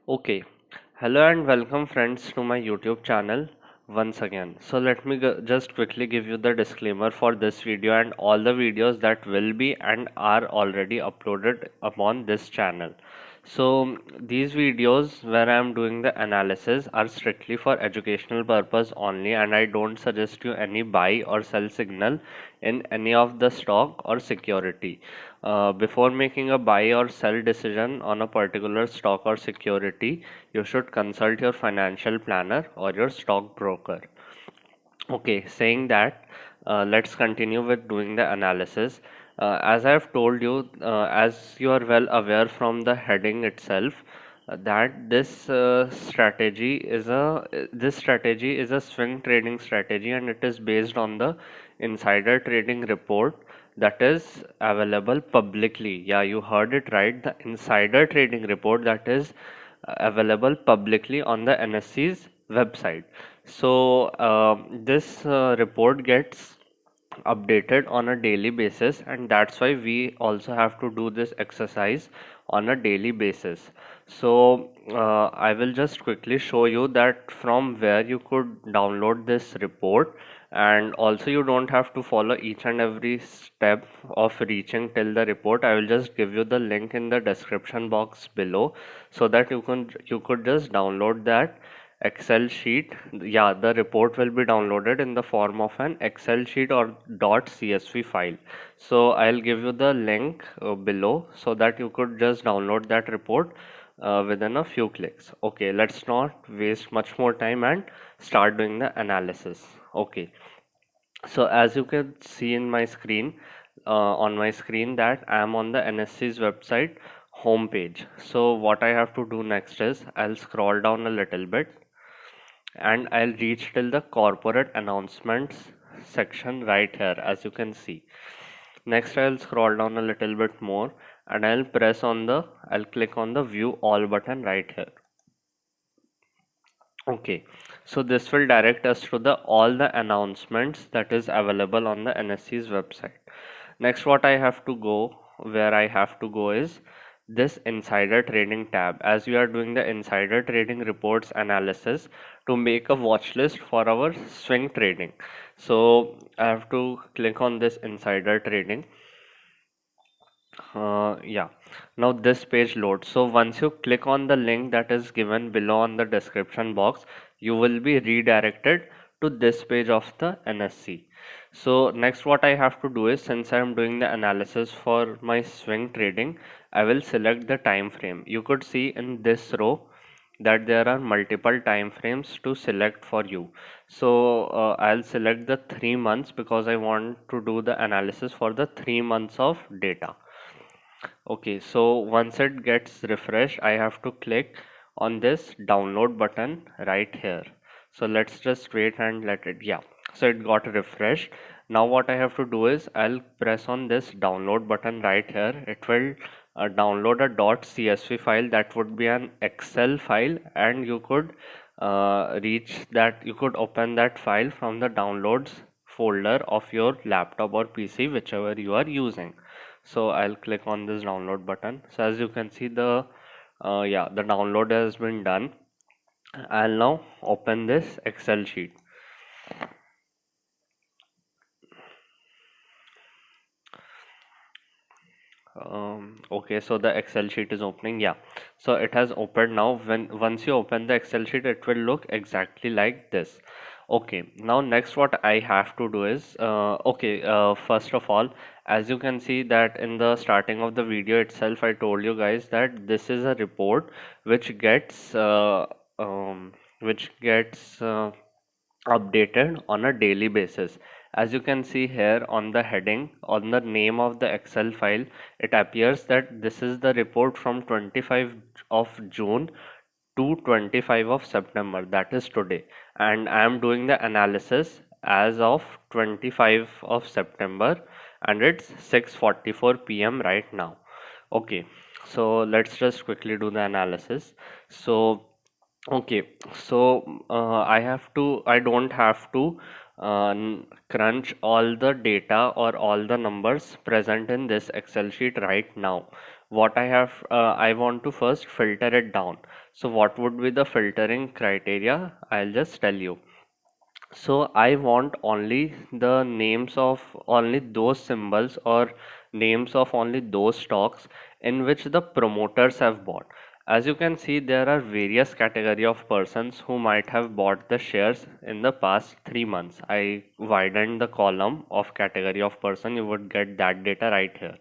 Okay, hello and welcome friends to my YouTube channel once again. So let me just quickly give you the disclaimer for this video and all the videos that will be and are already uploaded upon this channel. So these videos where I am doing the analysis are strictly for educational purpose only, and I don't suggest you any buy or sell signal in any of the stock or security. Before making a buy or sell decision on a particular stock or security, you should consult your financial planner or your stockbroker. Okay, saying that, let's continue with doing the analysis. As I have told you, as you are well aware from the heading itself, that this strategy is a swing trading strategy, and it is based on the insider trading report that is available publicly. Yeah, you heard it right. The insider trading report that is available publicly on the NSE's website. So this report gets updated on a daily basis, and that's why we also have to do this exercise on a daily basis. So I will just quickly show you that from where you could download this report, and also you don't have to follow each and every step of reaching till the report. I will just give you the link in the description box below so that you could just download that Excel sheet. Yeah, the report will be downloaded in the form of an Excel sheet or .csv file. So I'll give you the link below so that you could just download that report within a few clicks. Okay, let's not waste much more time and start doing the analysis. Okay, so as you can see in my screen, on my screen, that I am on the NSC's website homepage. So what I have to do next is I'll scroll down a little bit and I'll reach till the corporate announcements section right here, as you can see. Next I'll scroll down a little bit more and I'll click on the view all button right here. Okay, so this will direct us to the all the announcements that is available on the NSC's website. Next, where I have to go is this insider trading tab, as we are doing the insider trading reports analysis to make a watch list for our swing trading. So I have to click on this insider trading. Yeah, now this page loads. So once you click on the link that is given below on the description box, you will be redirected to this page of the NSC. So next what I have to do is, since I am doing the analysis for my swing trading, I will select the time frame. You could see in this row that there are multiple time frames to select for you. So I'll select the 3 months because I want to do the analysis for the 3 months of data. Okay, so once it gets refreshed, I have to click on this download button right here. So let's just wait and let it, yeah. So it got refreshed. Now what I have to do is I'll press on this download button right here. It will download a .csv file that would be an Excel file, and you could you could open that file from the downloads folder of your laptop or PC, whichever you are using. So I'll click on this download button. So as you can see, the download has been done. I'll now open this Excel sheet. Okay, so the Excel sheet is opening. Yeah, so it has opened now. When once you open the Excel sheet, it will look exactly like this. Okay, now next what I have to do is, first of all, as you can see that in the starting of the video itself, I told you guys that this is a report which gets updated on a daily basis. As you can see here on the heading, on the name of the Excel file, it appears that this is the report from 25 of June to 25 of September, that is today, and I am doing the analysis as of 25 of September, and it's 6:44 p.m. right now. Okay, so let's just quickly do the analysis. So okay, so I don't have to crunch all the data or all the numbers present in this Excel sheet right now. what I want to first filter it down. So what would be the filtering criteria? I'll just tell you. So I want only the names of only those symbols or names of only those stocks in which the promoters have bought. As you can see, there are various category of persons who might have bought the shares in the past 3 months. I widened the column of category of person. You would get that data right here.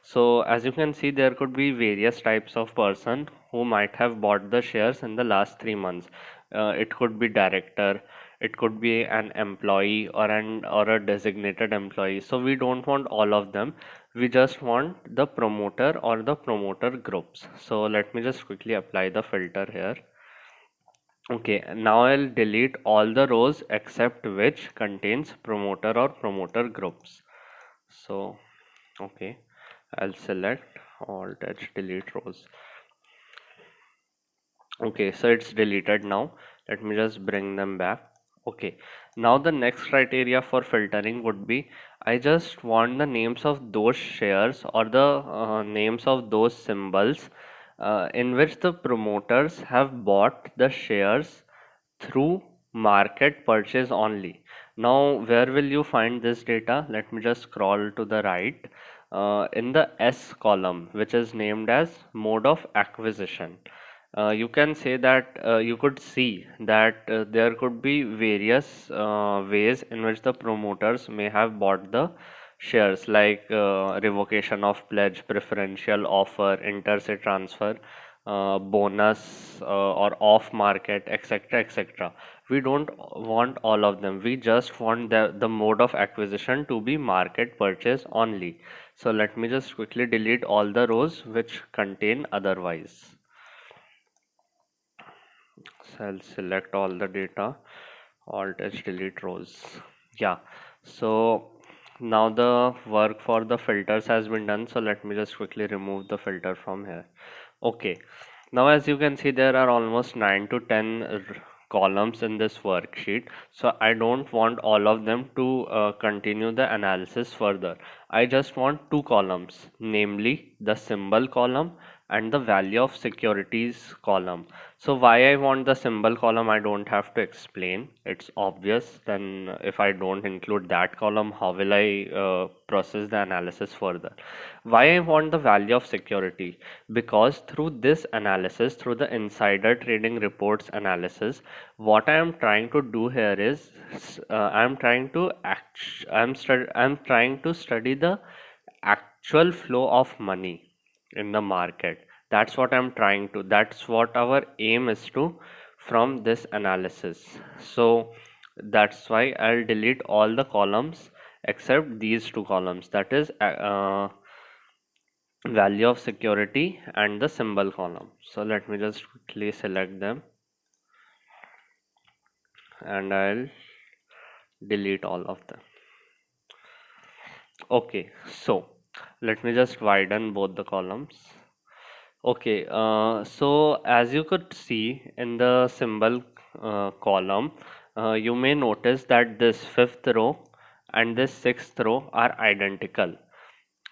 So as you can see, there could be various types of person who might have bought the shares in the last 3 months. It could be director, it could be an employee or a designated employee. So we don't want all of them, we just want the promoter or the promoter groups. So let me just quickly apply the filter here. Okay, now I'll delete all the rows except which contains promoter or promoter groups. So okay, I'll select alt h delete rows. Okay, so it's deleted now. Let me just bring them back. Okay, now the next criteria for filtering would be I just want the names of those shares or the names of those symbols in which the promoters have bought the shares through market purchase only. Now, where will you find this data? Let me just scroll to the right. In the S column, which is named as mode of acquisition, you can say that you could see that there could be various ways in which the promoters may have bought the shares, like revocation of pledge, preferential offer, inter-se transfer, bonus, or off market, etc., etc. We don't want all of them, we just want the mode of acquisition to be market purchase only. So let me just quickly delete all the rows which contain otherwise. So I'll select all the data, alt h delete rows. Yeah, so now the work for the filters has been done. So let me just quickly remove the filter from here. Okay, now as you can see, there are almost 9 to 10 columns in this worksheet. So I don't want all of them to continue the analysis further. I just want two columns, namely the symbol column and the value of securities column. So why I want the symbol column, I don't have to explain. It's obvious. Then if I don't include that column, how will I process the analysis further? Why I want the value of security? Because through this analysis, through the insider trading reports analysis, what I am trying to do here is I'm trying to I'm trying to study the actual flow of money in the market. That's what I'm trying to, that's what our aim is to from this analysis. So that's why I'll delete all the columns except these two columns, that is value of security and the symbol column. So let me just quickly select them and I'll delete all of them. Okay, so let me just widen both the columns. Okay, so as you could see in the symbol column, you may notice that this fifth row and this sixth row are identical.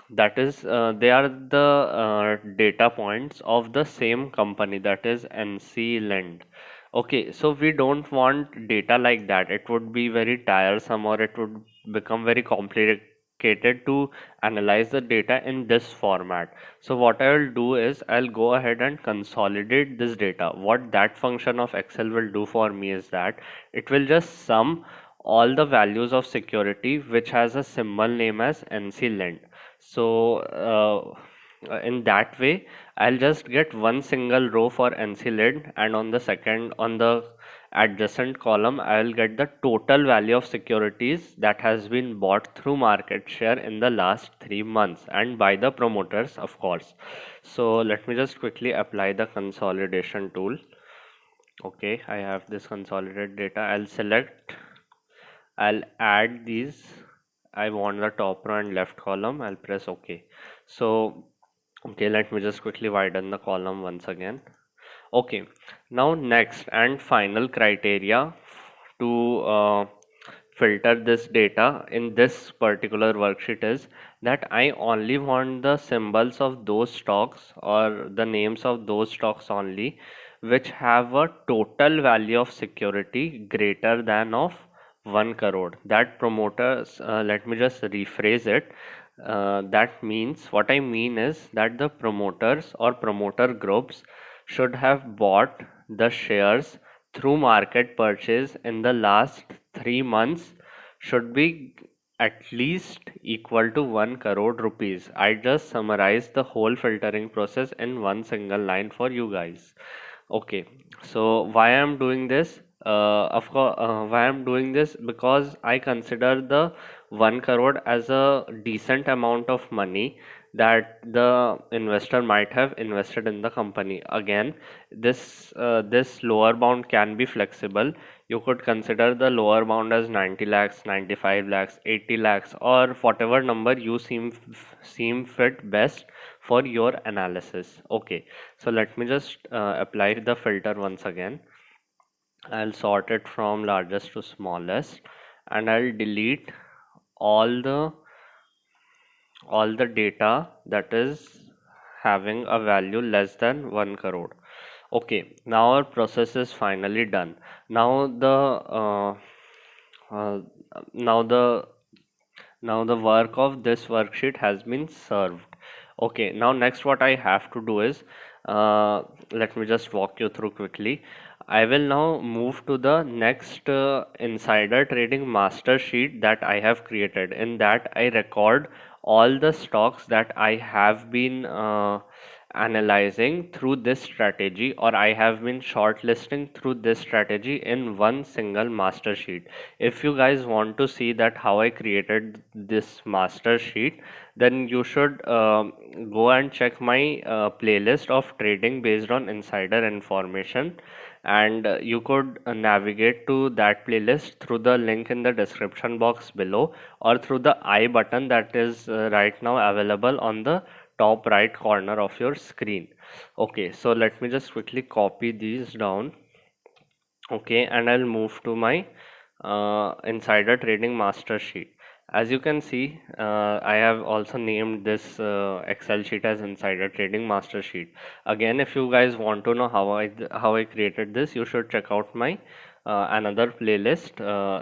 That is, they are the data points of the same company, that is NC Lend. Okay, so we don't want data like that. It would be very tiresome or it would become very complicated to analyze the data in this format. So what I will do is I'll go ahead and consolidate this data. What that function of Excel will do for me is that it will just sum all the values of security which has a symbol name as NC Lend. So in that way, I'll just get one single row for NC Lend, and on the second, on the adjacent column, I'll get the total value of securities that has been bought through market share in the last 3 months and by the promoters, of course. So let me just quickly apply the consolidation tool. Okay, I have this consolidated data. I'll add these. I want the top row and left column. I'll press OK. So, okay, let me just quickly widen the column once again. Okay, now next and final criteria to filter this data in this particular worksheet is that I only want the symbols of those stocks or the names of those stocks only which have a total value of security greater than of 1 crore. That promoters, let me just rephrase it. That means, what I mean is that the promoters or promoter groups should have bought the shares through market purchase in the last 3 months should be at least equal to 1 crore rupees. I just summarized the whole filtering process in one single line for you guys. Okay, so why I'm doing this? Of course, why I'm doing this, because I consider the 1 crore as a decent amount of money that the investor might have invested in the company. Again, this lower bound can be flexible. You could consider the lower bound as 90 lakhs, 95 lakhs, 80 lakhs, or whatever number you seem fit best for your analysis. Okay, so let me just apply the filter once again. I'll sort it from largest to smallest, and I'll delete all the all the data that is having a value less than 1 crore. Okay, now our process is finally done. Now uh, now the now the work of this worksheet has been served. Okay, now next what I have to do is, let me just walk you through quickly. I will now move to the next insider trading master sheet that I have created. In that I record all the stocks that I have been analyzing through this strategy, or I have been shortlisting through this strategy in one single master sheet. If you guys want to see that how I created this master sheet, then you should go and check my playlist of trading based on insider information, and you could navigate to that playlist through the link in the description box below, or through the I button that is right now available on the top right corner of your screen. Okay, so let me just quickly copy these down. Okay, and I'll move to my insider trading master sheet. As you can see, I have also named this Excel sheet as insider trading master sheet. Again, if you guys want to know how I created this, you should check out my another playlist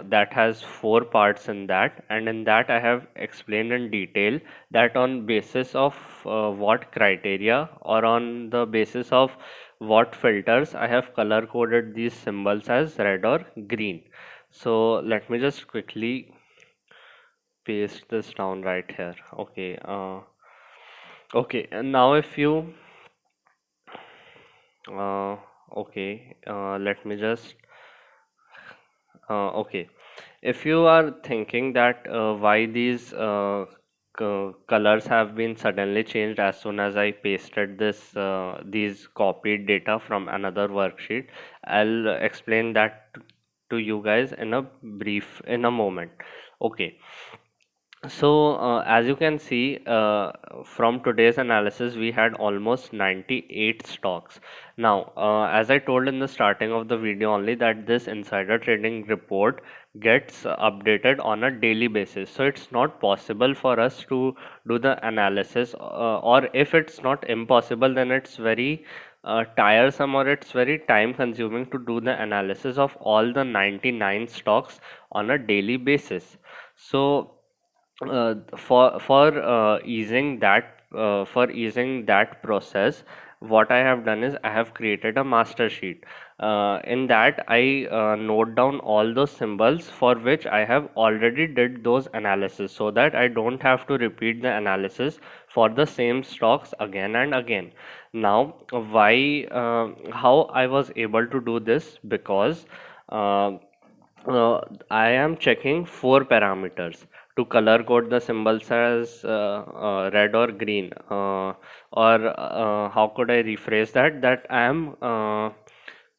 that has 4 parts in that, and in that I have explained in detail that on basis of what criteria, or on the basis of what filters, I have color coded these symbols as red or green. So let me just quickly paste this down right here. Okay, okay, and now if you uh, okay, let me just okay, if you are thinking that why these colors have been suddenly changed as soon as I pasted this these copied data from another worksheet, I'll explain that to you guys in a brief in a moment. Okay, so as you can see from today's analysis, we had almost 98 stocks. Now, as I told in the starting of the video only, that this insider trading report gets updated on a daily basis. So it's not possible for us to do the analysis, or if it's not impossible, then it's very tiresome, or it's very time consuming to do the analysis of all the 99 stocks on a daily basis. So for easing that process, what I have done is I have created a master sheet. In that I note down all those symbols for which I have already did those analysis, so that I don't have to repeat the analysis for the same stocks again and again. Now, why how I was able to do this? Because uh, I am checking 4 parameters to color code the symbols as red or green, or how could I rephrase that? That I am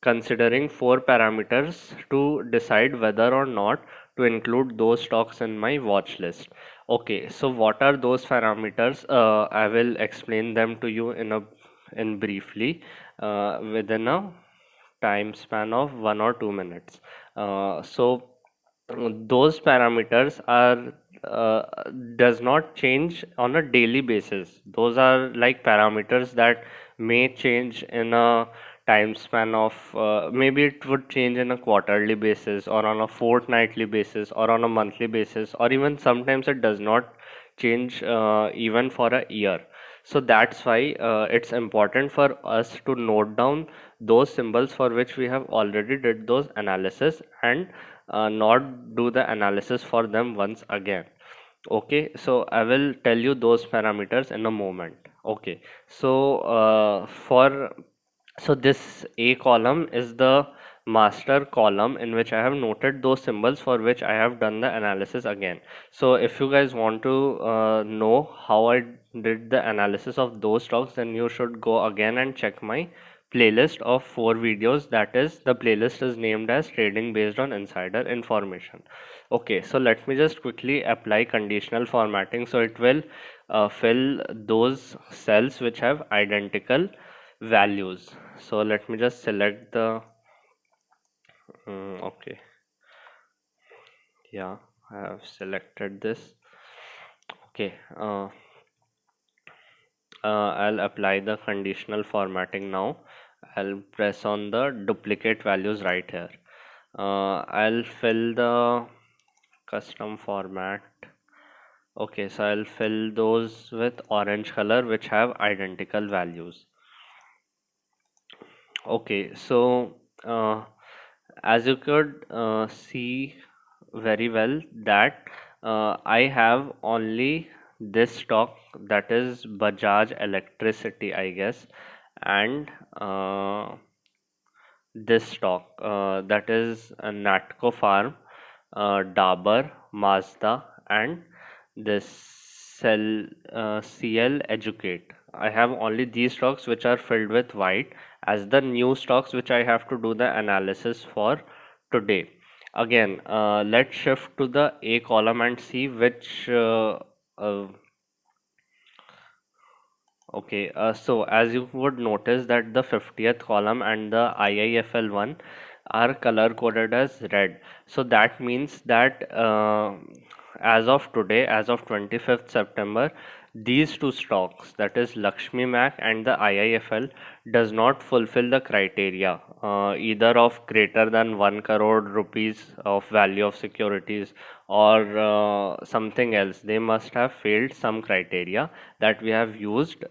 considering 4 parameters to decide whether or not to include those stocks in my watch list. Okay, so what are those parameters? I will explain them to you in briefly within a time span of 1 or 2 minutes. So those parameters are does not change on a daily basis. Those are like parameters that may change in a time span of maybe it would change in a quarterly basis or on a fortnightly basis or on a monthly basis, or even sometimes it does not change even for a year. So that's why it's important for us to note down those symbols for which we have already did those analysis, and not do the analysis for them once again. Okay, so I will tell you those parameters in a moment. Okay, so so this A column is the master column in which I have noted those symbols for which I have done the analysis again. So if you guys want to know how I did the analysis of those stocks, then you should go again and check my playlist of 4 videos. That is, the playlist is named as trading based on insider information. Okay, so let me just quickly apply conditional formatting, so it will fill those cells which have identical values. So let me just select the okay, yeah, I have selected this. Okay, I'll apply the conditional formatting now. I'll press on the duplicate values right here. I'll fill the custom format. Okay, so I'll fill those with orange color which have identical values. Okay, so as you could see very well that I have only this stock, that is Bajaj Electricity, I guess, and this stock, that is Natco Farm, Dabur, Mazda, and this CL Educate. I have only these stocks which are filled with white as the new stocks which I have to do the analysis for today. Again, let's shift to the A column and see which uh, okay, so as you would notice that the 50th column and the IIFL one are color coded as red. So that means that as of today, as of 25th September, these two stocks, that is Lakshmi Mac and the IIFL, does not fulfill the criteria either of greater than 1 crore rupees of value of securities or something else. They must have failed some criteria that we have used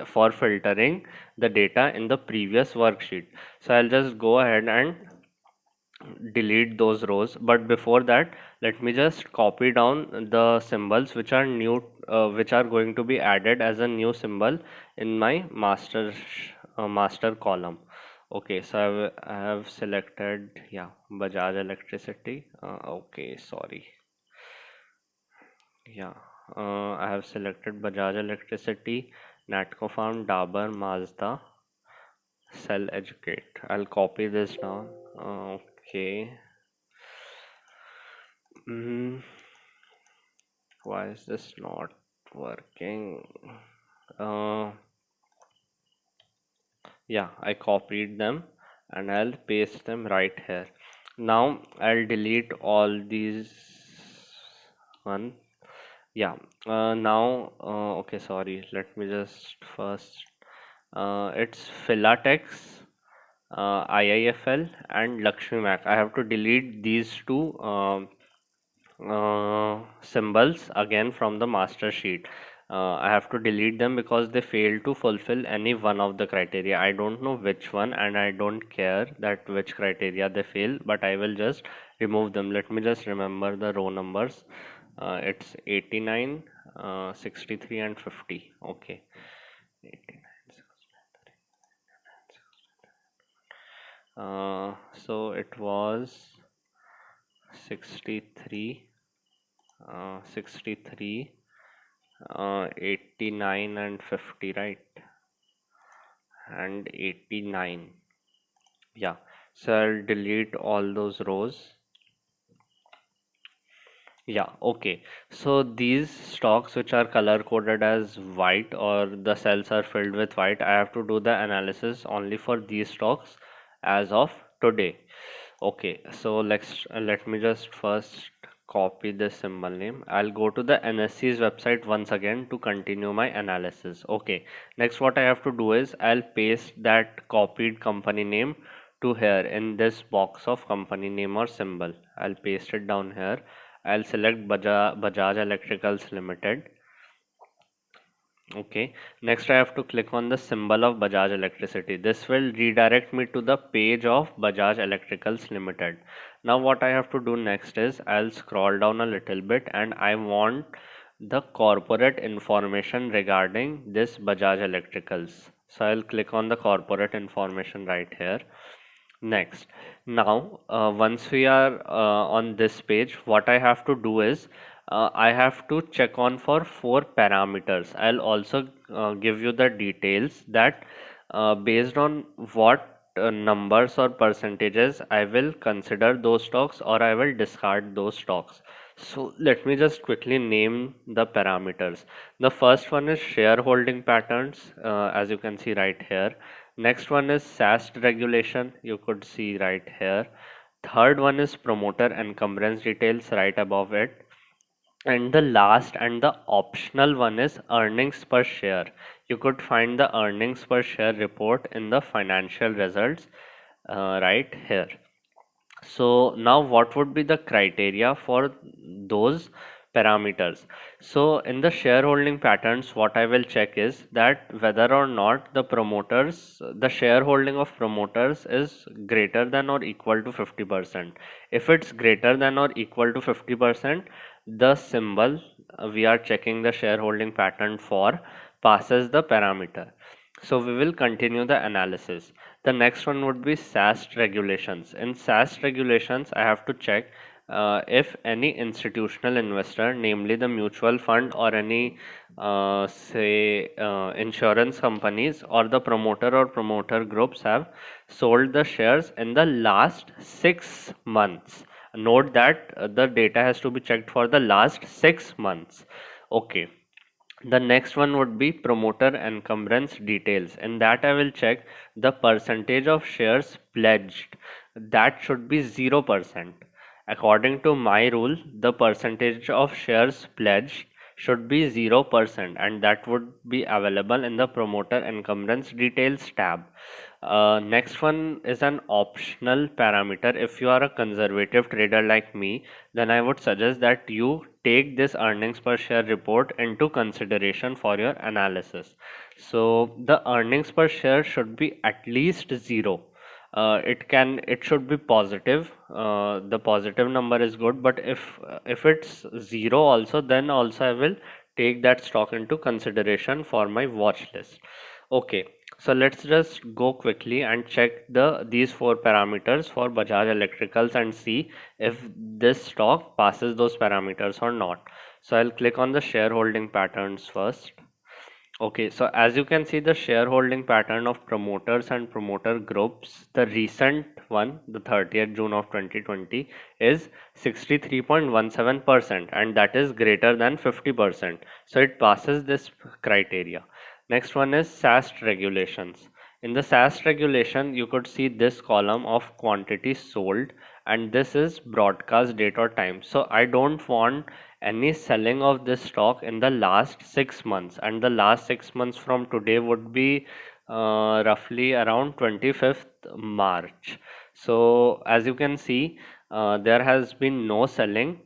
for filtering the data in the previous worksheet. So I'll just go ahead and delete those rows, but before that let me just copy down the symbols which are new, which are going to be added as a new symbol in my master column. Okay, so I have selected, yeah, Bajaj Electricity. Okay, sorry. Yeah, I have selected Bajaj Electricity, Natco Farm, Dabur, Mazda, Cell Educate. I'll copy this down. Okay. Mm, why is this not working? Uh, yeah, I copied them and I'll paste them right here. Now I'll delete all these one. Yeah, now, okay, sorry, let me just first, it's Philatex, IIFL, and Lakshmi Mac. I have to delete these two symbols again from the master sheet. I have to delete them because they fail to fulfill any one of the criteria. I don't know which one and I don't care that which criteria they fail, but I will just remove them. Let me just remember the row numbers. It's 89, 63 and 50. Okay. 89, so it was 63, 63, 89 and 50, right? And 89. Yeah, so I'll delete all those rows. Yeah, okay. So these stocks which are color coded as white or the cells are filled with white, I have to do the analysis only for these stocks as of today. Okay, so let me just first copy this symbol name. I'll go to the NSE's website once again to continue my analysis. Okay, next what I have to do is I'll paste that copied company name to here in this box of company name or symbol. I'll paste it down here. I'll select Bajaj Electricals Limited. Okay, next I have to click on the symbol of Bajaj Electricity. This will redirect me to the page of Bajaj Electricals Limited. Now what I have to do next is I'll scroll down a little bit and I want the corporate information regarding this Bajaj Electricals. So I'll click on the corporate information right here. Next, now once we are on this page, what I have to do is I have to check on for 4 parameters. I'll also give you the details that based on what numbers or percentages I will consider those stocks or I will discard those stocks. So let me just quickly name the parameters. The first one is shareholding patterns, as you can see right here. Next one is SAST regulation, you could see right here. Third one is promoter encumbrance details right above it. And the last and the optional one is earnings per share. You could find the earnings per share report in the financial results right here. So now what would be the criteria for those parameters? So in the shareholding patterns, what I will check is that whether or not the shareholding of promoters is greater than or equal to 50%. If it's greater than or equal to 50%, the symbol we are checking the shareholding pattern for passes the parameter. So we will continue the analysis. The next one would be SAST regulations. In SAST regulations, I have to check if any institutional investor, namely the mutual fund or any insurance companies or the promoter or promoter groups have sold the shares in the last 6 months. Note that the data has to be checked for the last 6 months. Okay. The next one would be promoter encumbrance details. In that I will check the percentage of shares pledged. That should be 0%. According to my rule, the percentage of shares pledged should be 0%, and that would be available in the promoter encumbrance details tab. Next one is an optional parameter. If you are a conservative trader like me, then I would suggest that you take this earnings per share report into consideration for your analysis. So the earnings per share should be at least 0. It should be positive. The positive number is good, but if it's 0 also, then also I will take that stock into consideration for my watch list. Okay, so let's just go quickly and check these 4 parameters for Bajaj Electricals and see if this stock passes those parameters or not. So I'll click on the shareholding patterns first. Okay, so as you can see the shareholding pattern of promoters and promoter groups, the recent one, the 30th June of 2020 is 63.17%, and that is greater than 50%. So it passes this criteria. Next one is SAST regulations. In the SAST regulation, you could see this column of quantity sold, and this is broadcast date or time. So I don't want any selling of this stock in the last 6 months, and the last 6 months from today would be roughly around 25th March. So as you can see, there has been no selling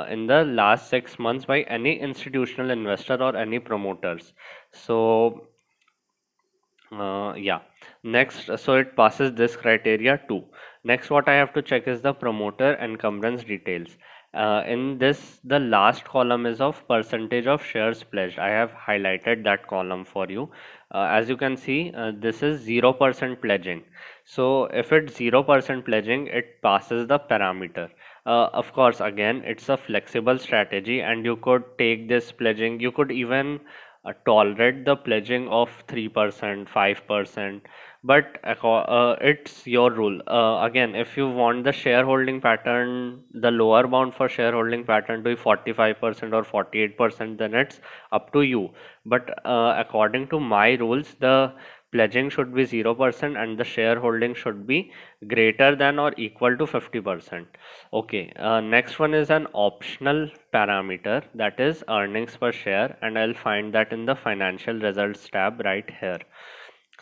in the last 6 months by any institutional investor or any promoters. So yeah, next, so it passes this criteria too. Next, what I have to check is the promoter encumbrance details. In this, the last column is of percentage of shares pledged. I have highlighted that column for you. As you can see, this is 0% pledging. So if it's 0% pledging, it passes the parameter. Of course, again, it's a flexible strategy, and you could take this pledging. You could even tolerate the pledging of 3%, 5%, but it's your rule. Again, if you want the shareholding pattern, the lower bound for shareholding pattern to be 45% or 48%, then it's up to you. But according to my rules, the pledging should be 0% and the shareholding should be greater than or equal to 50%. Okay, next one is an optional parameter, that is earnings per share, and I'll find that in the financial results tab right here.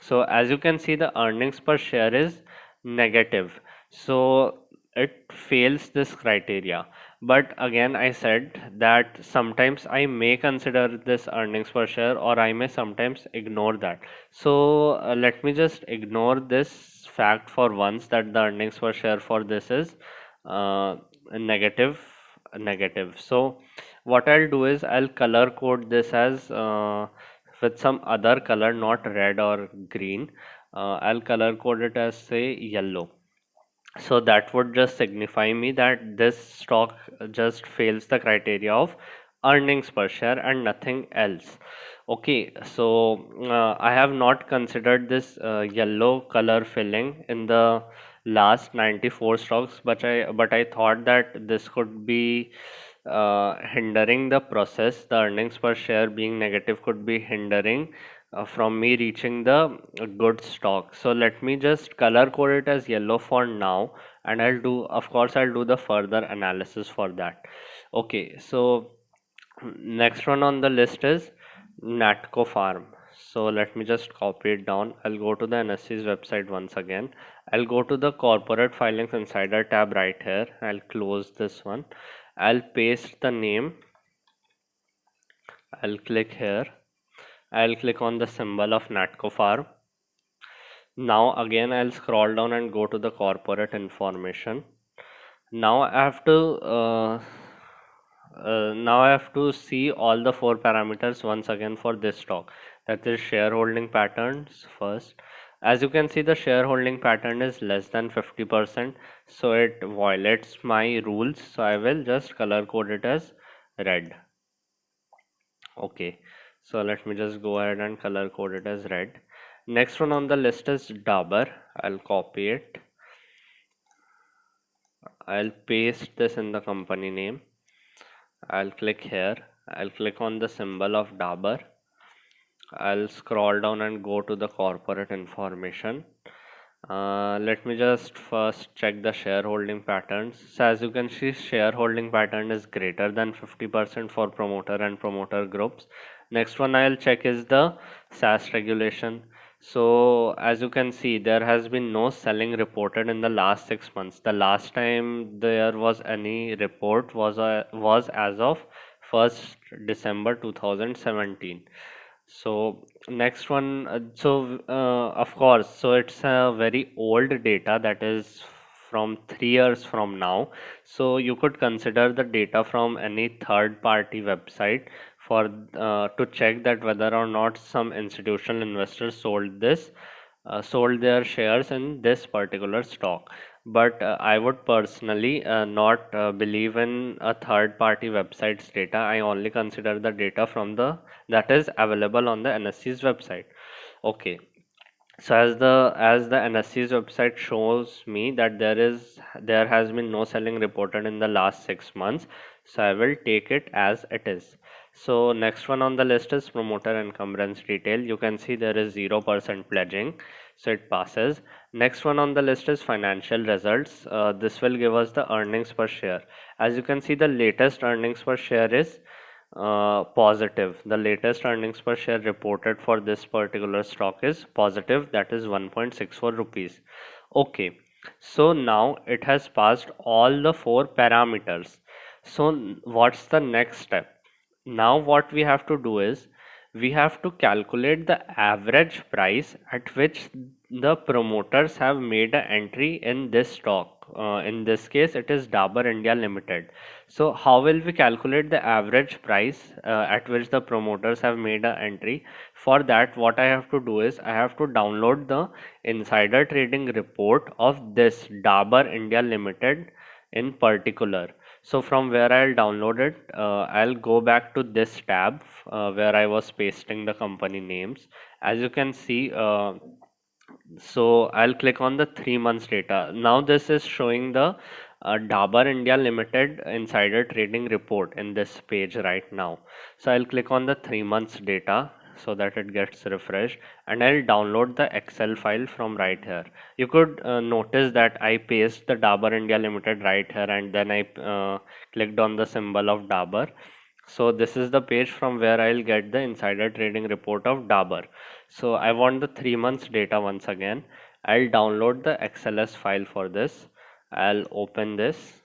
So as you can see, the earnings per share is negative, so it fails this criteria. But again, I said that sometimes I may consider this earnings per share, or I may sometimes ignore that. So let me just ignore this fact for once, that the earnings per share for this is uh, negative negative. So what I'll do is I'll color code this as with some other color, not red or green. I'll color code it as, say, yellow. So that would just signify me that this stock just fails the criteria of earnings per share and nothing else. Okay, so I have not considered this yellow color filling in the last 94 stocks, but I thought that this could be hindering the process. The earnings per share being negative could be hindering from me reaching the good stock. So let me just color code it as yellow for now, and I'll do the further analysis for that. Okay, so next one on the list is Natco Farm. So let me just copy it down. I'll go to the NSE's website once again. I'll go to the corporate filings insider tab right here. I'll close this one. I'll paste the name. I'll click here. I'll click on the symbol of Natco Farm. Now again I'll scroll down and go to the corporate information. Now I have to see all the four parameters once again for this stock. That is shareholding patterns first. As you can see, the shareholding pattern is less than 50%, so it violates my rules. So I will just color code it as red. Okay, so let me just go ahead and color code it as red. Next one on the list is Dabur. I'll copy it. I'll paste this in the company name. I'll click here. I'll click on the symbol of Dabur. I'll scroll down and go to the corporate information. Let me just first check the shareholding patterns. So as you can see, shareholding pattern is greater than 50% for promoter and promoter groups. Next one I'll check is the SaaS regulation. So as you can see, there has been no selling reported in the last 6 months. The last time there was any report was as of 1st December 2017. So next one, of course, so it's a very old data, that is from 3 years from now. So you could consider the data from any third party website for to check that whether or not some institutional investors sold their shares in this particular stock. But I would personally not believe in a third party website's data. I only consider the data from the that is available on the NSE's website. Okay, so as the NSE's website shows me that there has been no selling reported in the last 6 months, so I will take it as it is. So next one on the list is promoter encumbrance detail. You can see there is 0% pledging, so it passes. Next one on the list is financial results. This will give us the earnings per share. As you can see, the latest earnings per share is positive. The latest earnings per share reported for this particular stock is positive, that is 1.64 rupees. Okay, so now it has passed all the four parameters. So what's the next step? Now what we have to do is we have to calculate the average price at which the promoters have made an entry in this stock. In this case, it is Dabur India Limited. So how will we calculate the average price at which the promoters have made an entry? For that, what I have to do is I have to download the insider trading report of this Dabur India Limited in particular. So from where I'll download it, I'll go back to this tab where I was pasting the company names. As you can see, so I'll click on the 3 months data. Now this is showing the Dabur India Limited insider trading report in this page right now. So I'll click on the 3 months data. so that it gets refreshed, and I'll download the Excel file from right here. You could notice that I paste the Dabur India Limited right here, and then I clicked on the symbol of Dabur. So this is the page from where I'll get the insider trading report of Dabur. So I want the 3 months data once again. I'll download the XLS file for this. I'll open this.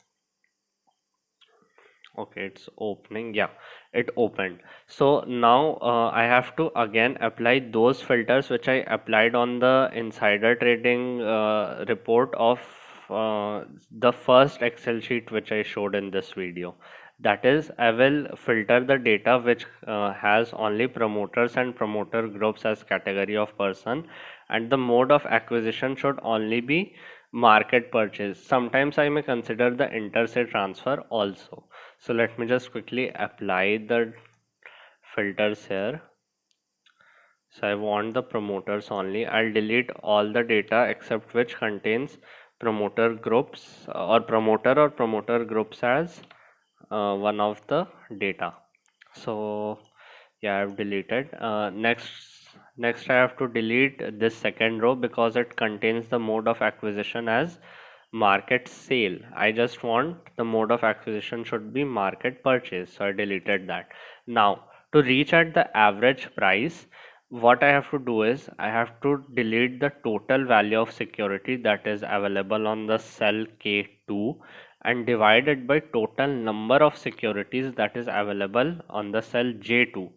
Okay, it's opening. Yeah, it opened. So now I have to again apply those filters which I applied on the insider trading report of the first Excel sheet which I showed in this video. That is, I will filter the data which has only promoters and promoter groups as category of person, and the mode of acquisition should only be market purchase. Sometimes I may consider the inter-se transfer also. So let me just quickly apply the filters here. So I want the promoters only. I'll delete all the data except which contains promoter groups or promoter groups as one of the data. So yeah, I've deleted. Next I have to delete this second row because it contains the mode of acquisition as market sale. I just want the mode of acquisition should be market purchase, so I deleted that. Now to reach at the average price, what I have to do is I have to delete the total value of security that is available on the cell K2 and divide it by total number of securities that is available on the cell J2,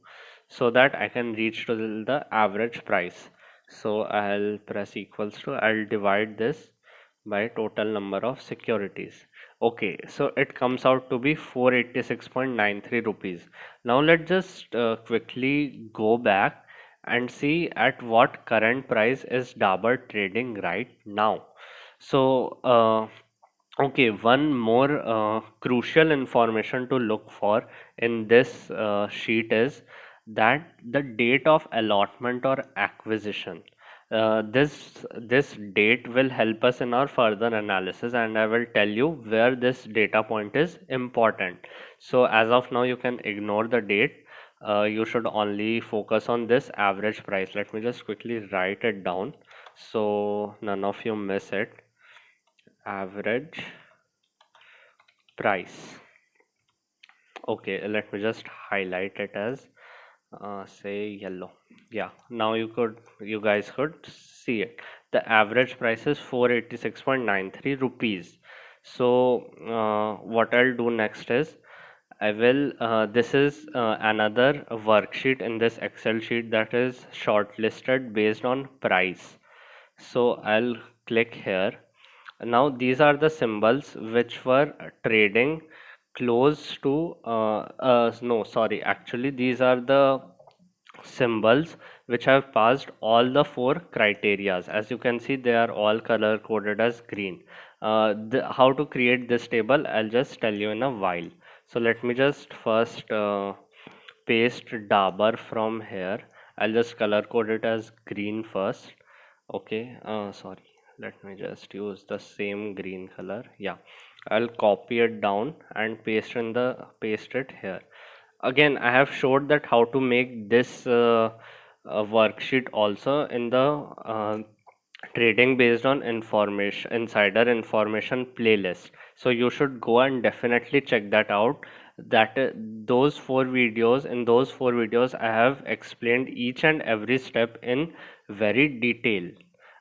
so that I can reach to the average price. So I'll press equals to, I'll divide this by total number of securities. Okay, so it comes out to be 486.93 rupees. Now let's just quickly go back and see at what current price is Dabur trading right now. So okay, one more crucial information to look for in this sheet is that the date of allotment or acquisition. This date will help us in our further analysis, and I will tell you where this data point is important. So as of now, you can ignore the date. You should only focus on this average price. Let me just quickly write it down so none of you miss it. Average price. Okay, let me just highlight it as say yellow. Yeah, now you guys could see it. The average price is 486.93 rupees. So what I'll do next is I will this is another worksheet in this Excel sheet that is shortlisted based on price. So I'll click here. Now these are the symbols which were trading close to no, sorry, actually these are the symbols which have passed all the four criterias. As you can see, they are all color coded as green. How to create this table, I'll just tell you in a while. So let me just first paste Dabur from here. I'll just color code it as green first. Okay, sorry, let me just use the same green color. Yeah, I'll copy it down and paste it here. Again, I have showed that how to make this worksheet also in the trading based on information insider information playlist. So you should go and definitely check that out. That those four videos in those four videos I have explained each and every step in very detail.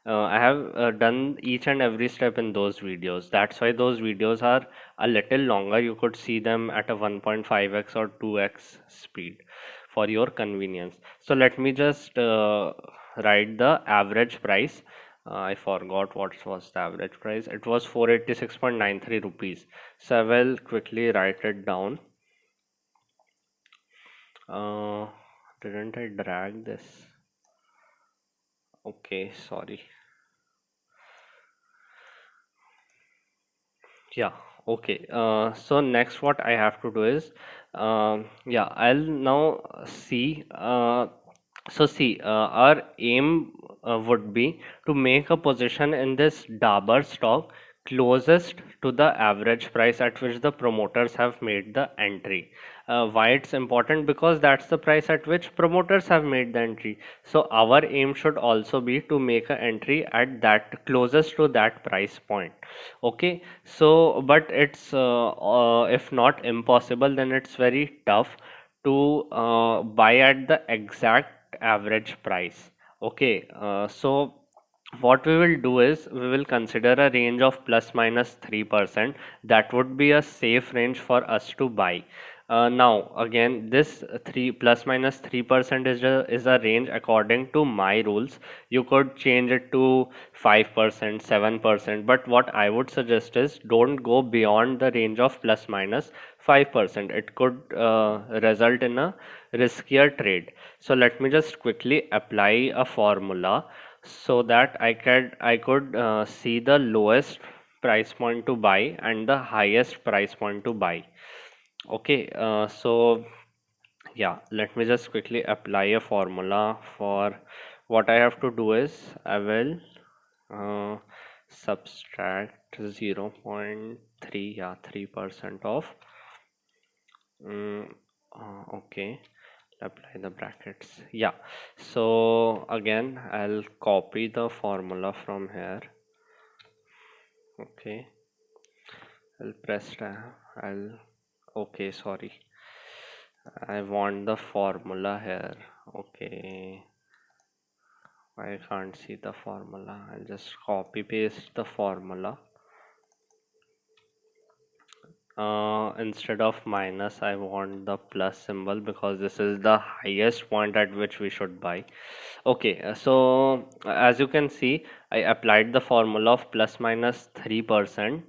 I have done each and every step in those videos. That's why those videos are a little longer. You could see them at a 1.5x or 2x speed for your convenience. So let me just write the average price. I forgot what was the average price. It was 486.93 rupees. So I will quickly write it down. Uh, didn't I drag this? Okay, sorry. Yeah, okay. So next what I have to do is yeah, I'll now see so see our aim would be to make a position in this Dabur stock closest to the average price at which the promoters have made the entry. Why it's important? Because that's the price at which promoters have made the entry. So our aim should also be to make an entry at that closest to that price point. Okay, so but it's if not impossible, then it's very tough to buy at the exact average price. Okay, so what we will do is we will consider a range of plus minus 3%. That would be a safe range for us to buy. Now again, this 3 plus minus 3% is a range according to my rules. You could change it to 5%, 7%, but what I would suggest is don't go beyond the range of plus minus 5%. It could result in a riskier trade. So let me just quickly apply a formula so that I could see the lowest price point to buy and the highest price point to buy. Okay, so yeah, let me just quickly apply a formula. For what I have to do is I will uh, subtract 0.3, yeah, 3% of mm, okay, apply the brackets. Yeah, so again I'll copy the formula from here. Okay, I'll press I'll okay, sorry, I want the formula here. Okay, I can't see the formula. I'll just copy paste the formula. Instead of minus, I want the plus symbol because this is the highest point at which we should buy. Okay, so as you can see, I applied the formula of plus minus 3%.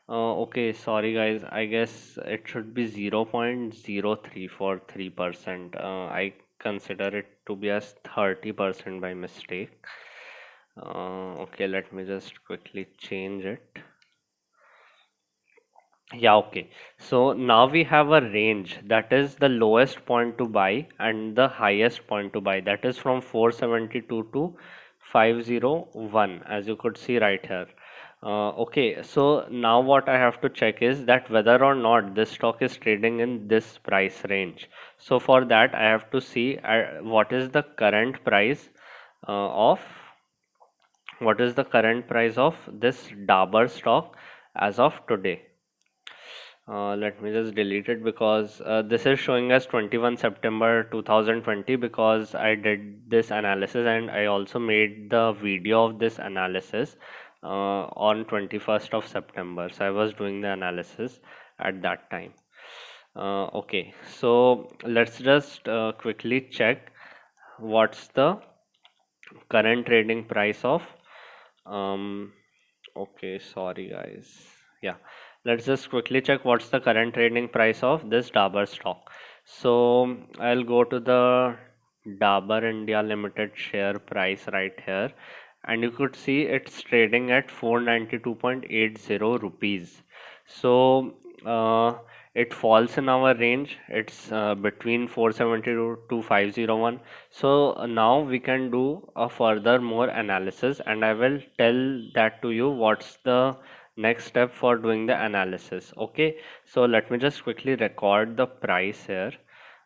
Uh, okay, sorry guys, I guess it should be 0.03 for 3%. I consider it to be as 30% by mistake. Okay, let me just quickly change it. Yeah, okay. So now we have a range, that is the lowest point to buy and the highest point to buy, that is from 472 to 501, as you could see right here. Okay, so now what I have to check is that whether or not this stock is trading in this price range. So for that I have to see what is the current price of this Dabur stock as of today. Let me just delete it because this is showing us 21 September 2020 because I did this analysis and I also made the video of this analysis on 21st of September. So I was doing the analysis at that time. Okay, so let's just quickly check what's the current trading price of um, okay, sorry guys. Yeah, let's just quickly check what's the current trading price of this Dabur stock. So I'll go to the Dabur India Limited share price right here, and you could see it's trading at 492.80 rupees. So it falls in our range. It's between 472 to 501. So now we can do a further more analysis, and I will tell that to you what's the next step for doing the analysis. Okay, so let me just quickly record the price here.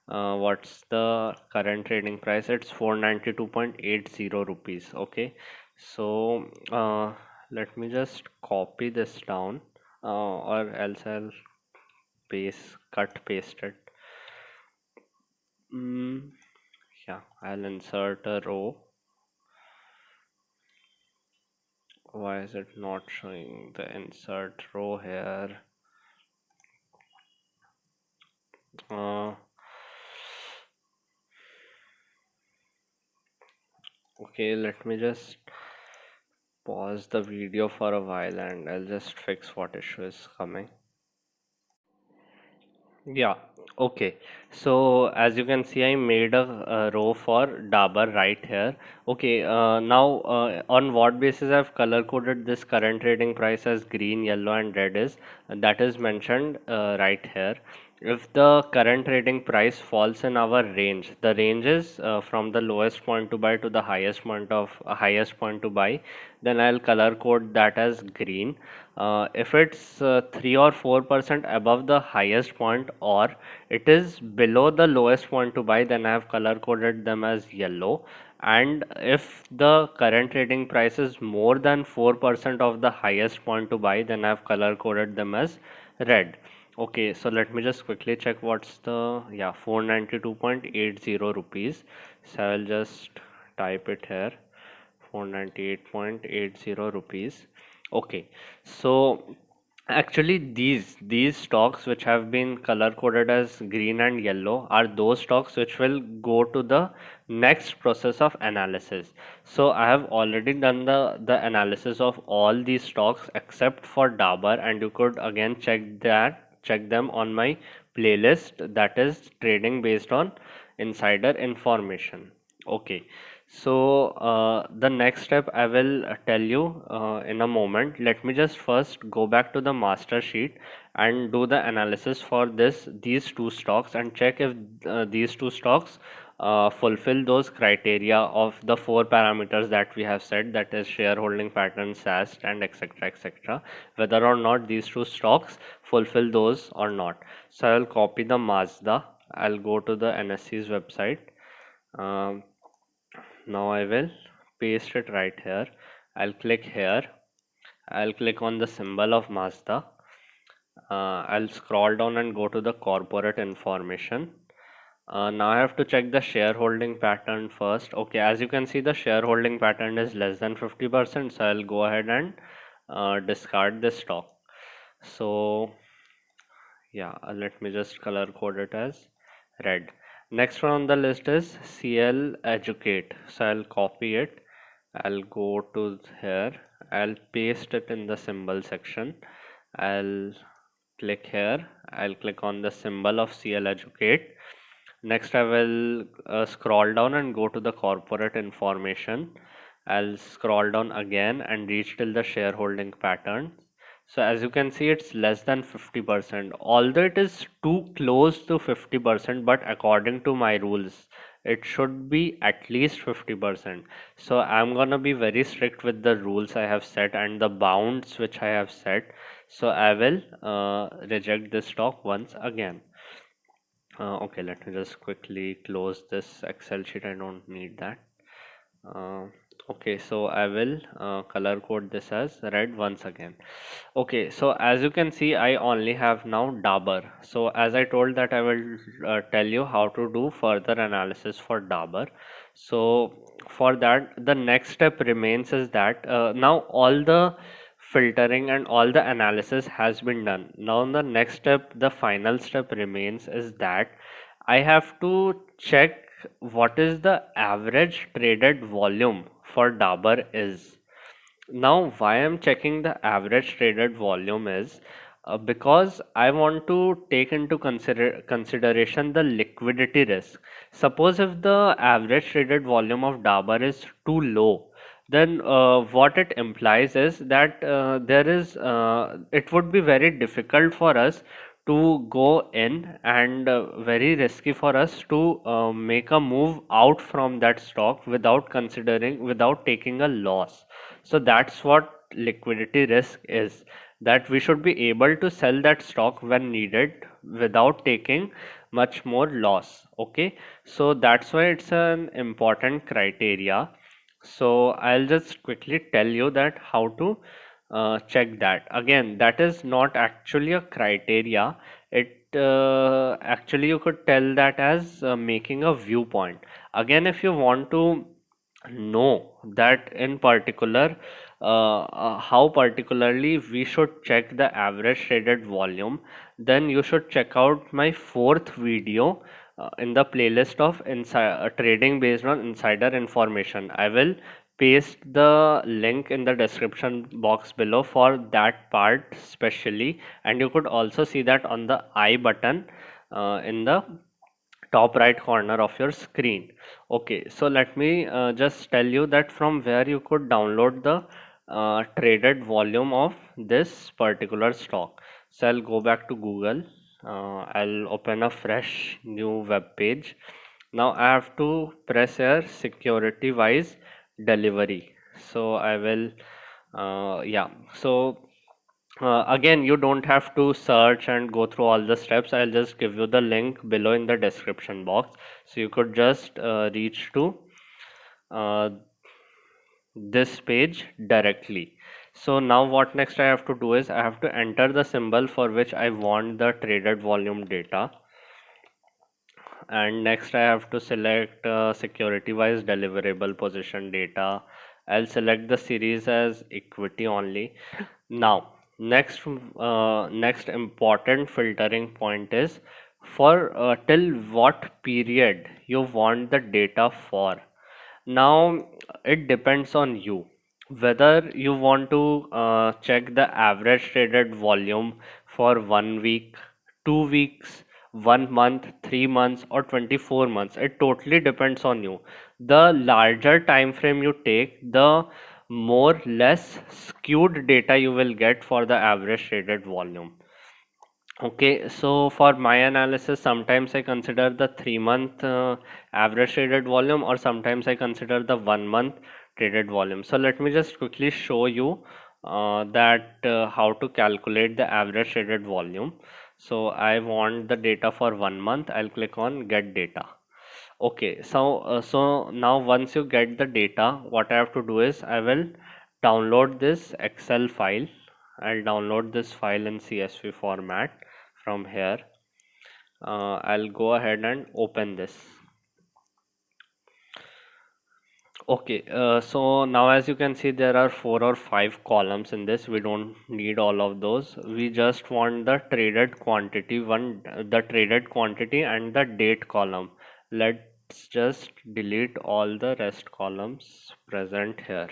What's the current trading price? It's 492.80 rupees. Okay, so let me just copy this down, or else I'll paste it. Yeah, I'll insert a row. Why is it not showing the insert row here? Uh, okay, let me just pause the video for a while and I'll just fix what issue is coming. Yeah, okay. So as you can see, I made a row for Dabur right here. Okay, now on what basis I've color coded this current trading price as green, yellow, and red is that is mentioned right here. if the current trading price falls in our range, the range is from the lowest point to buy to the highest point to buy, then I'll color code that as green. If it's 3 or 4% above the highest point, or it is below the lowest point to buy, then I have color coded them as yellow. And if the current trading price is more than 4% of the highest point to buy, then I have color coded them as red. Okay, so let me just quickly check what's the, yeah, 492.80 rupees. So I'll just type it here, 498.80 rupees. Okay, so actually these stocks which have been color coded as green and yellow are those stocks which will go to the next process of analysis. So I have already done the analysis of all these stocks except for Dabur, and you could again check them on my playlist, that is trading based on insider information. Okay, so the next step I will tell you in a moment. Let me just first go back to the master sheet and do the analysis for these two stocks and check if these two stocks fulfill those criteria of the four parameters that we have said, that is shareholding pattern, SAST, and etc. Whether or not these two stocks fulfill those or not. So I will copy the Mazda. I'll go to the NSE's website. Um, Now I will paste it right here. I'll click here. I'll click on the symbol of Mazda. I'll scroll down and go to the corporate information. Now I have to check the shareholding pattern first. Okay, as you can see, the shareholding pattern is less than 50%. So I'll go ahead and discard this stock. So yeah, let me just color code it as red. Next one on the list is CL Educate. So I'll copy it. I'll go to here. I'll paste it in the symbol section. I'll click here. I'll click on the symbol of CL Educate. Next, I will scroll down and go to the corporate information. I'll scroll down again and reach till the shareholding pattern. So as you can see, it's less than 50%. Although it is too close to 50%, but according to my rules, it should be at least 50%. So I'm gonna be very strict with the rules I have set and the bounds which I have set. So I will reject this stock once again. Okay, let me just quickly close this Excel sheet. I don't need that. Uh, okay, so I will color code this as red once again. Okay, so as you can see, I only have now Dabur. So as I told that I will tell you how to do further analysis for Dabur. So for that, the next step remains is that now all the filtering and all the analysis has been done. Now the next step, the final step remains is that I have to check what is the average traded volume for Dabur is. Now, why I'm checking the average traded volume is because I want to take into consideration the liquidity risk. Suppose if the average traded volume of Dabur is too low, then what it implies is that it would be very difficult for us to go in, and very risky for us to make a move out from that stock without taking a loss. So that's what liquidity risk is, that we should be able to sell that stock when needed without taking much more loss. Okay, so that's why it's an important criteria. So I'll just quickly tell you that how to check that. Again, that is not actually a criteria. It actually, you could tell that as making a viewpoint. Again, if you want to know that in particular how particularly we should check the average traded volume, then you should check out my fourth video in the playlist of trading based on insider information. I will paste the link in the description box below for that part specially, and you could also see that on the I button in the top right corner of your screen. Okay, so let me just tell you that from where you could download the traded volume of this particular stock. So I'll go back to Google. I'll open a fresh new web page. Now I have to press here security wise delivery. So I will, yeah. So again, you don't have to search and go through all the steps. I'll just give you the link below in the description box. So you could just reach to uh, this page directly. So now what next I have to do is I have to enter the symbol for which I want the traded volume data, and next I have to select security wise deliverable position data. I'll select the series as equity only. Now next important filtering point is for till what period you want the data for. Now it depends on you whether you want to check the average traded volume for 1 week, 2 weeks, 1 month, 3 months, or 24 months. It totally depends on you. The larger time frame you take, the more less skewed data you will get for the average traded volume. Okay, so for my analysis, sometimes I consider the 3 month average traded volume, or sometimes I consider the 1 month traded volume. So let me just quickly show you that how to calculate the average traded volume. So I want the data for 1 month. I'll click on get data. Okay, so now once you get the data, what I have to do is I will download this Excel file. I'll download this file in CSV format from here. I'll go ahead and open this. Okay, so now as you can see, there are 4 or 5 columns in this. We don't need all of those. We just want the traded quantity the traded quantity and the date column. Let's just delete all the rest columns present here.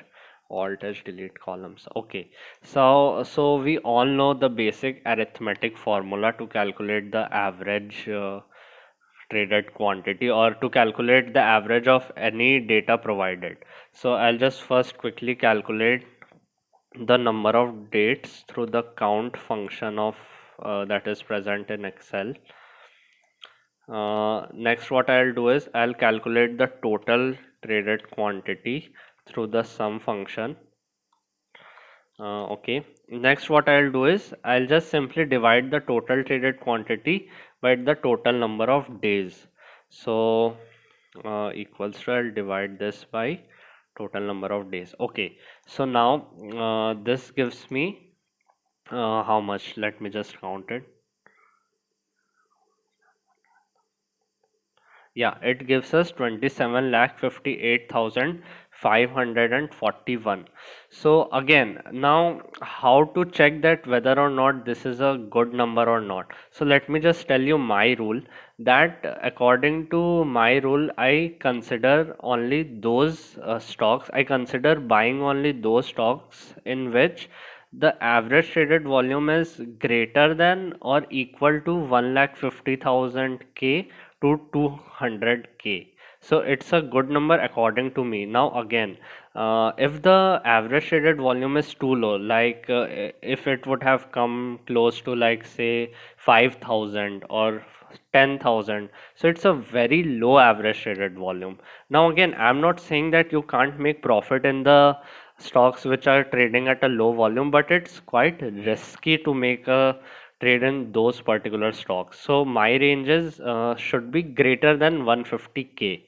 Alt as delete columns. Okay, so we all know the basic arithmetic formula to calculate the average traded quantity, or to calculate the average of any data provided. So I'll just first quickly calculate the number of dates through the count function of that is present in Excel. Next what I'll do is I'll calculate the total traded quantity through the sum function. Okay, next what I'll do is I'll just simply divide the total traded quantity by the total number of days. So equals to, I'll divide this by total number of days. Okay, so now this gives me how much? Let me just count it. Yeah, it gives us 27,58,541. So again, now how to check that whether or not this is a good number or not? So let me just tell you my rule, that according to my rule, I consider only those stocks, I consider buying only those stocks in which the average traded volume is greater than or equal to 1,50,000 K to 200K. So it's a good number according to me. Now again, if the average traded volume is too low, like if it would have come close to like say 5,000 or 10,000, so it's a very low average traded volume. Now again, I'm not saying that you can't make profit in the stocks which are trading at a low volume, but it's quite risky to make a trade in those particular stocks. So my ranges should be greater than 150K.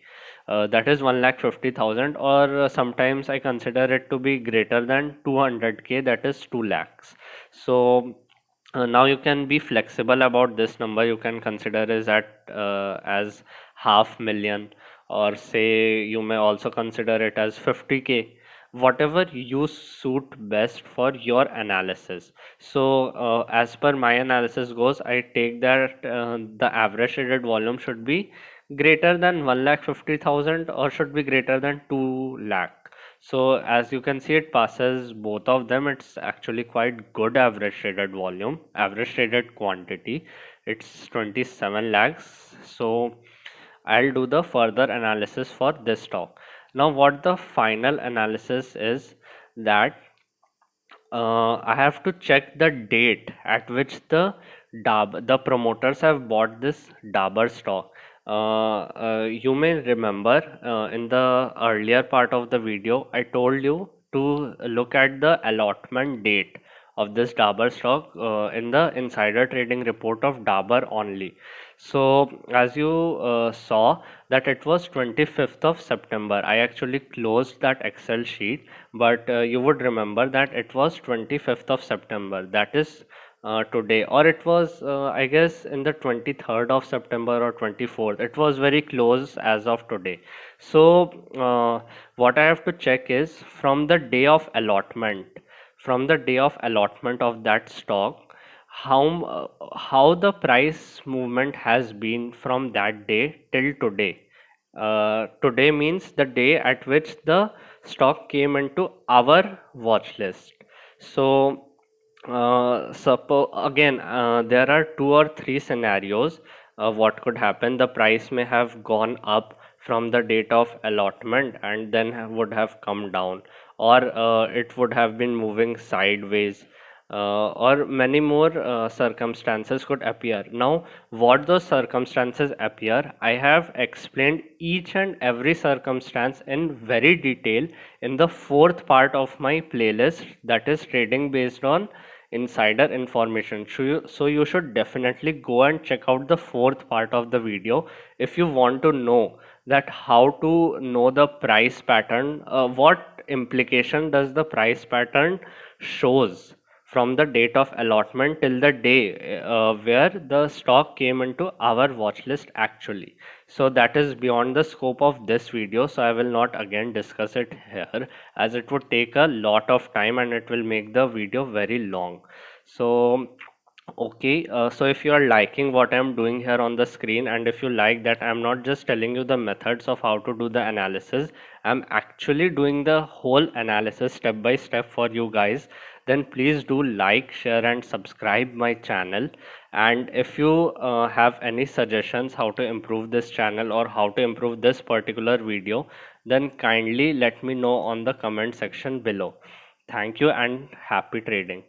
That is 1,50,000, or sometimes I consider it to be greater than 200K, that is 2 lakhs. So now you can be flexible about this number. You can consider is at as 500,000, or say you may also consider it as 50K, whatever you suit best for your analysis. So as per my analysis goes, I take that the average traded volume should be greater than 1,50,000 or should be greater than 2 lakh. So as you can see, it passes both of them. It's actually quite good average traded volume, average traded quantity. It's 27 lakhs. So I'll do the further analysis for this stock. Now what the final analysis is, that I have to check the date at which the The promoters have bought this Dabur stock. You may remember in the earlier part of the video, I told you to look at the allotment date of this Dabur stock in the insider trading report of Dabur only. So, as you saw, that it was 25th of September. I actually closed that Excel sheet, but you would remember that it was 25th of September. That is today, or it was I guess in the 23rd of September or 24th. It was very close as of today. So what I have to check is from the day of allotment, of that stock, how the price movement has been from that day till today. Today means the day at which the stock came into our watch list. So suppose again, there are two or three scenarios. What could happen? The price may have gone up from the date of allotment and then would have come down, or it would have been moving sideways, or many more circumstances could appear. Now, what those circumstances appear, I have explained each and every circumstance in very detail in the fourth part of my playlist, that is trading based on insider information. So you should definitely go and check out the fourth part of the video if you want to know that how to know the price pattern, what implication does the price pattern shows from the date of allotment till the day where the stock came into our watch list actually. So that is beyond the scope of this video, so I will not again discuss it here, as it would take a lot of time and it will make the video very long. So okay, so if you are liking what I'm doing here on the screen, and if you like that I'm not just telling you the methods of how to do the analysis, I'm actually doing the whole analysis step by step for you guys, then please do like, share and subscribe my channel. And if you have any suggestions how to improve this channel or how to improve this particular video, then kindly let me know on the comment section below. Thank you and happy trading.